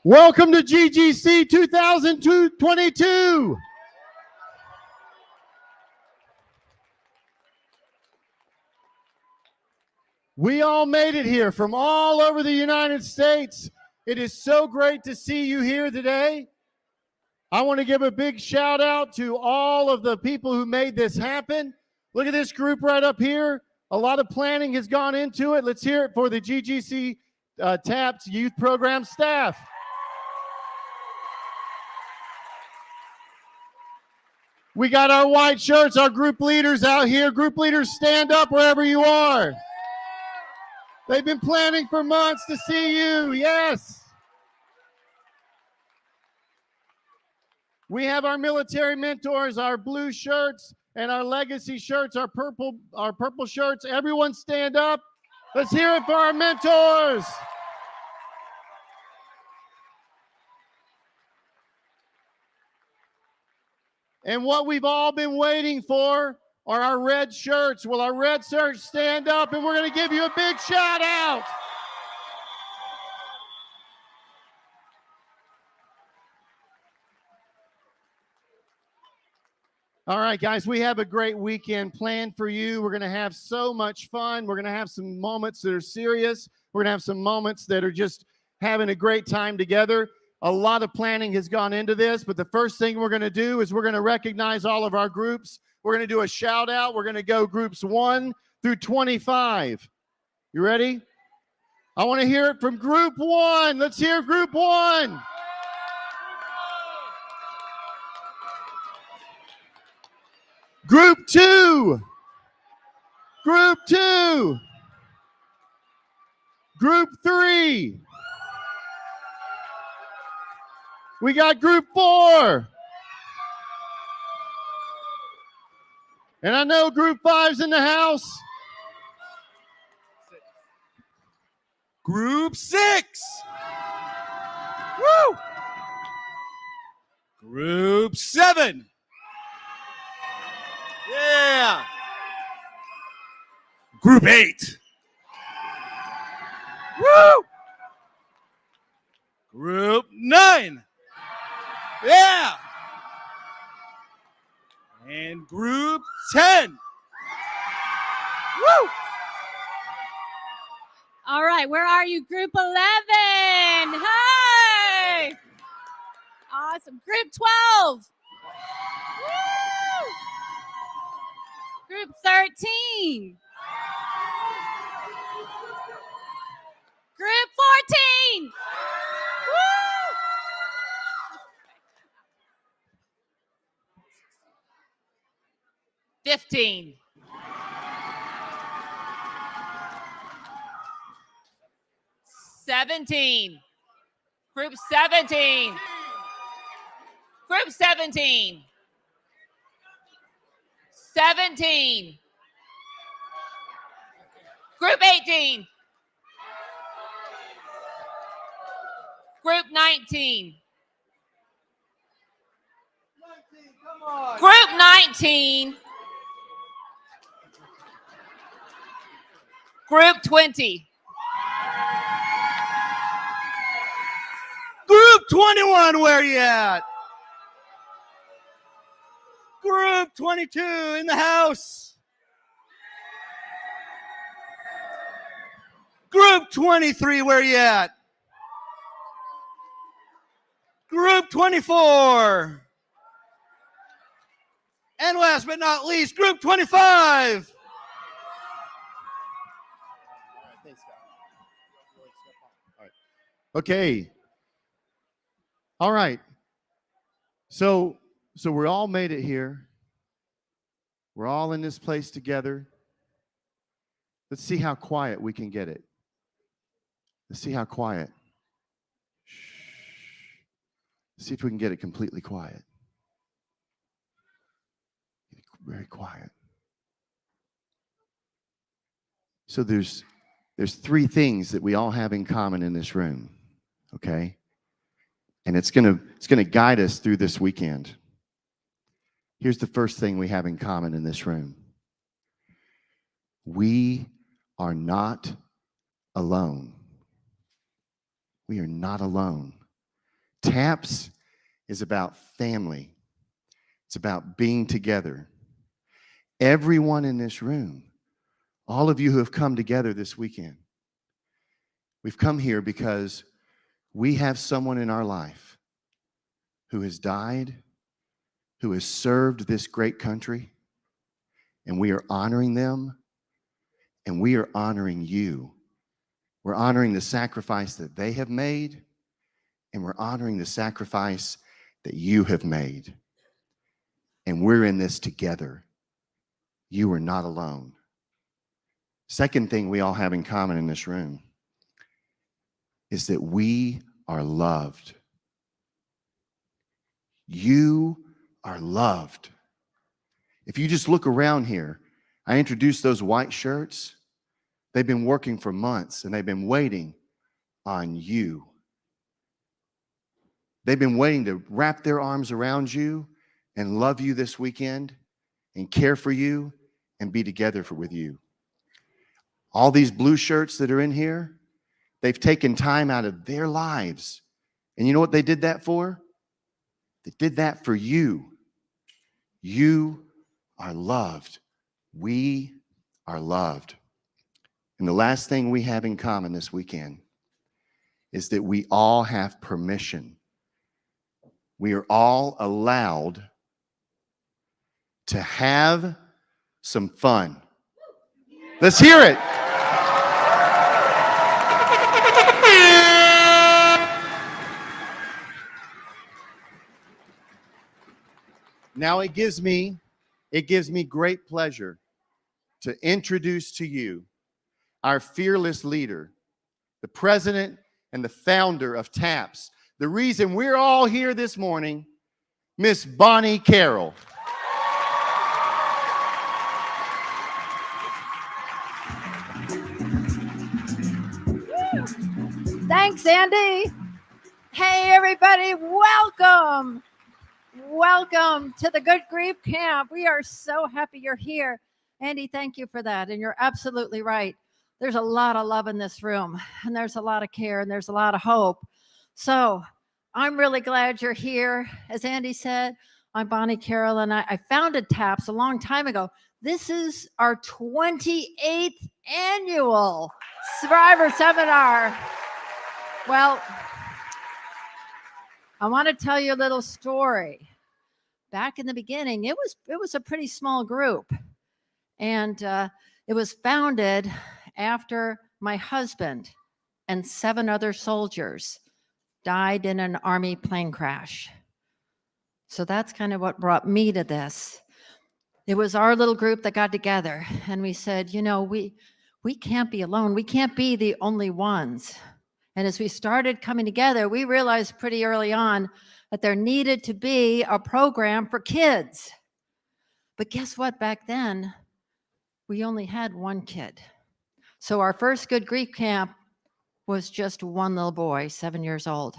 Welcome to GGC 2022. We all made it here from all over the United States. It is so great to see you here today. I want to give a big shout out to all of the people who made this happen. Look at this group right up here. A lot of planning has gone into it. Let's hear it for the GGC TAPS Youth Program staff. We got our white shirts, our group leaders out here. Group leaders, stand up wherever you are. They've been planning for months to see you. Yes. We have our military mentors, our blue shirts, and our legacy shirts, our purple shirts. Everyone stand up. Let's hear it for our mentors. And what we've all been waiting for are our red shirts. Will our red shirts stand up? And we're going to give you a big shout out. All right, guys, we have a great weekend planned for you. We're going to have so much fun. We're going to have some moments that are serious. We're going to have some moments that are just having a great time together. A lot of planning has gone into this, but the first thing we're going to do is we're going to recognize all of our groups. We're going to do a shout out. We're going to go groups 1 through 25. You ready? I want to hear it from group 1. Let's hear group 1. Group 2. Group 2. Group 3. We got group 4. And I know group 5's in the house. Group 6. Woo! Group 7. Yeah. Group 8. Woo! Group 9. Yeah. And group 10. Woo! All right, where are you? Group 11. Hey! Awesome. Group 12. Woo! Group 13. Group 14. Woo! 15. 17. Group 17. Group 17. 17. Group 18. Group 19. Group 19. Group 20. Group 21, where you at? Group 22 in the house. Group 23, where you at? Group 24. And last but not least, Group 25. Okay. All right. So we all made it here. We're all in this place together. Let's see how quiet we can get it. Let's see how quiet. Shh. See if we can get it completely quiet. Very quiet. So there's three things that we all have in common in this room, okay? And it's gonna guide us through this weekend. Here's the first thing we have in common in this room. We are not alone. We are not alone. TAPS is about family. It's about being together. Everyone in this room, all of you who have come together this weekend, we've come here because we have someone in our life who has died, who has served this great country, and we are honoring them, and we are honoring you. We're honoring the sacrifice that they have made, and we're honoring the sacrifice that you have made. And we're in this together. You are not alone. Second thing we all have in common in this room is that we are loved. You are loved. If you just look around here, I introduced those white shirts. They've been working for months and they've been waiting on you. They've been waiting to wrap their arms around you and love you this weekend and care for you and be together with you. All these blue shirts that are in here, they've taken time out of their lives. And you know what they did that for? They did that for you. You are loved. We are loved. And the last thing we have in common this weekend is that we all have permission. We are all allowed to have some fun. Let's hear it. Now it gives me great pleasure to introduce to you our fearless leader, the president and the founder of TAPS. The reason we're all here this morning, Miss Bonnie Carroll. Thanks, Andy. Hey, everybody, welcome. Welcome to the Good Grief Camp. We are so happy you're here. Andy, thank you for that. And you're absolutely right. There's a lot of love in this room, and there's a lot of care, and there's a lot of hope. So I'm really glad you're here. As Andy said, I'm Bonnie Carroll, and I founded TAPS a long time ago. This is our 28th annual Survivor Seminar. Well, I want to tell you a little story. Back in the beginning, it was a pretty small group, and it was founded after my husband and 7 other soldiers died in an Army plane crash. So that's kind of what brought me to this. It was our little group that got together, and we said, you know, we can't be alone. We can't be the only ones. And as we started coming together, we realized pretty early on that there needed to be a program for kids. But guess what? Back then, we only had 1 kid. So our first Good Grief Camp was just 1 little boy, 7 years old.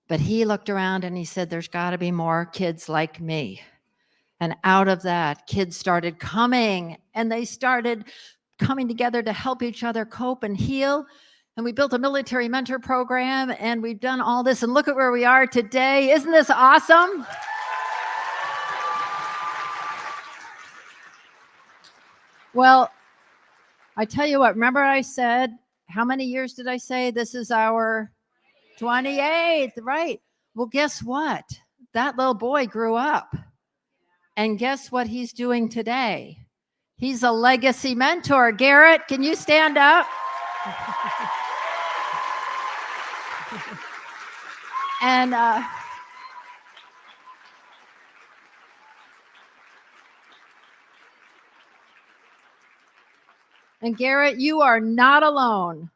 But he looked around and he said, there's got to be more kids like me. And out of that, kids started coming, and they started coming together to help each other cope and heal. And we built a military mentor program, and we've done all this. And look at where we are today. Isn't this awesome? Well, I tell you what, remember I said, how many years did I say? This is our 28th, right? Well, guess what? That little boy grew up. And guess what he's doing today? He's a legacy mentor. Garrett, can you stand up? And Garrett, you are not alone.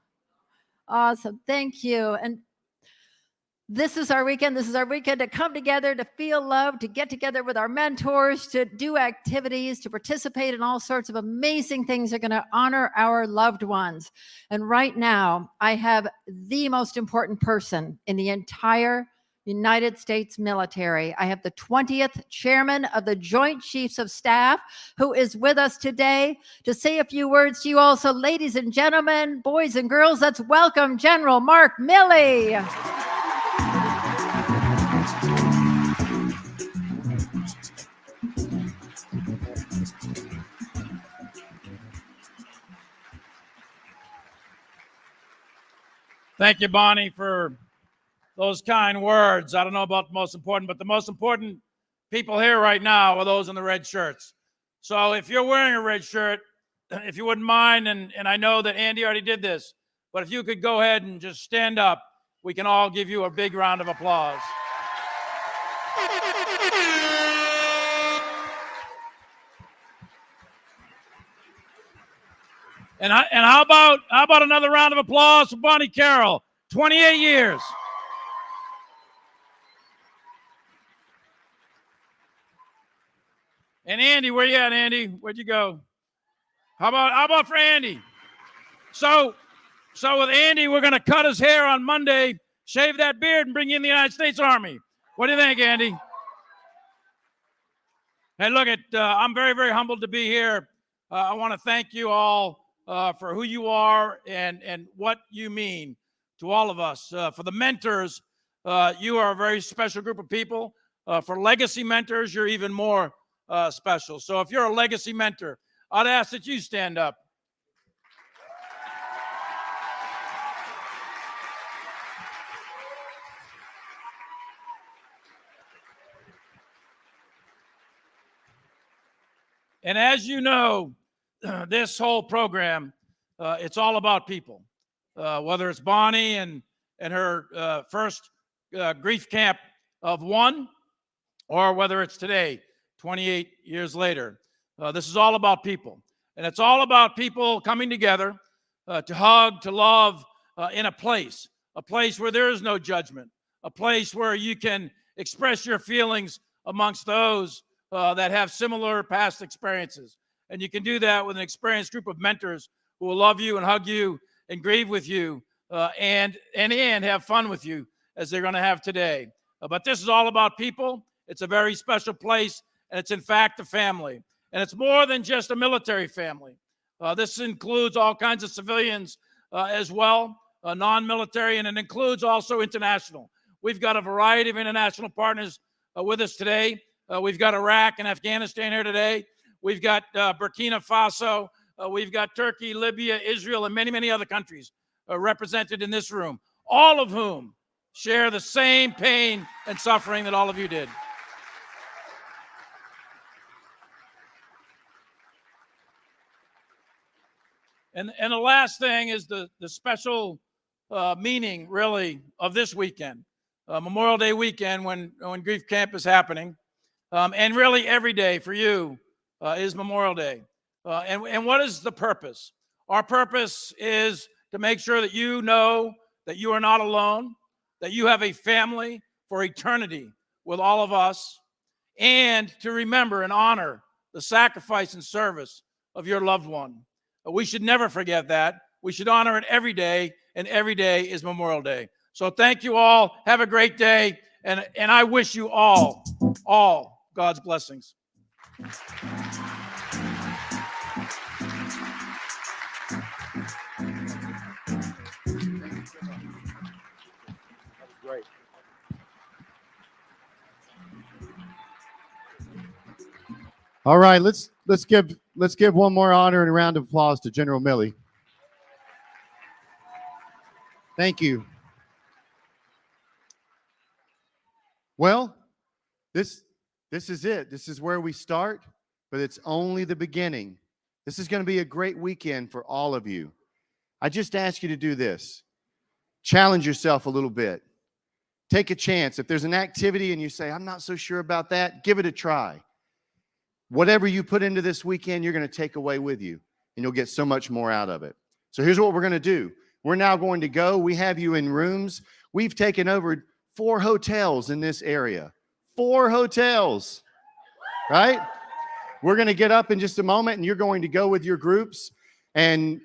Awesome. Thank you. And this is our weekend. This is our weekend to come together, to feel love, to get together with our mentors, to do activities, to participate in all sorts of amazing things that are going to honor our loved ones. And right now, I have the most important person in the entire United States military. I have the 20th chairman of the Joint Chiefs of Staff who is with us today to say a few words to you all. So ladies and gentlemen, boys and girls, let's welcome General Mark Milley. Thank you, Bonnie, for those kind words. I don't know about the most important, but the most important people here right now are those in the red shirts. So if you're wearing a red shirt, if you wouldn't mind, and I know that Andy already did this, but if you could go ahead and just stand up, we can all give you a big round of applause. And how about another round of applause for Bonnie Carroll? 28 years. And Andy, where you at, Andy? Where'd you go? How about for Andy? So with Andy, we're gonna cut his hair on Monday, shave that beard, and bring you in the United States Army. What do you think, Andy? Hey, look, I'm very, very humbled to be here. I want to thank you all for who you are and what you mean to all of us. For the mentors, you are a very special group of people. For legacy mentors, you're even more special. So if you're a legacy mentor, I'd ask that you stand up. And as you know, this whole program, it's all about people. Whether it's Bonnie and her first grief camp of 1, or whether it's today, 28 years later. This is all about people. And it's all about people coming together to hug, to love in a place where there is no judgment, a place where you can express your feelings amongst those that have similar past experiences. And you can do that with an experienced group of mentors who will love you and hug you and grieve with you and have fun with you as they're going to have today. But this is all about people. It's a very special place, and it's in fact a family. And it's more than just a military family. This includes all kinds of civilians as well, non-military, and it includes also international. We've got a variety of international partners with us today. We've got Iraq and Afghanistan here today. We've got Burkina Faso. We've got Turkey, Libya, Israel, and many, many other countries represented in this room, all of whom share the same pain and suffering that all of you did. And the last thing is the special meaning, really, of this weekend, Memorial Day weekend, when Grief Camp is happening. And really every day for you is Memorial Day. And what is the purpose? Our purpose is to make sure that you know that you are not alone, that you have a family for eternity with all of us, and to remember and honor the sacrifice and service of your loved one. We should never forget that. We should honor it every day, and every day is Memorial Day. So thank you all. Have a great day, and I wish you all God's blessings. Great. All right, let's give one more honor and a round of applause to General Milley. Thank you. Well, this is it. This is where we start, but it's only the beginning. This is going to be a great weekend for all of you. I just ask you to do this. Challenge yourself a little bit. Take a chance. If there's an activity and you say, I'm not so sure about that, give it a try. Whatever you put into this weekend, you're going to take away with you, and you'll get so much more out of it. So here's what we're going to do. We're now going to go. We have you in rooms. We've taken over 4 hotels in this area. 4 hotels, right? We're going to get up in just a moment, and you're going to go with your groups and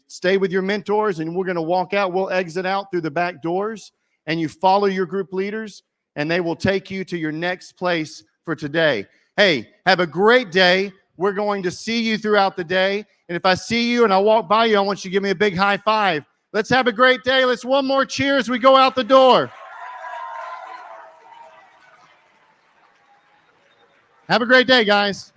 stay with your mentors, and we're going to walk out. We'll exit out through the back doors, and you follow your group leaders, and they will take you to your next place for today. Hey, have a great day. We're going to see you throughout the day. And if I see you and I walk by you, I want you to give me a big high five. Let's have a great day. Let's one more cheer as we go out the door. Have a great day, guys.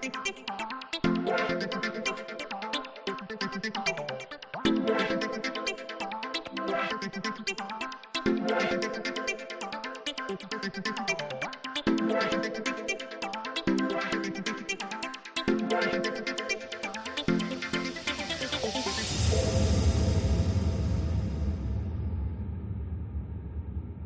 Thank you.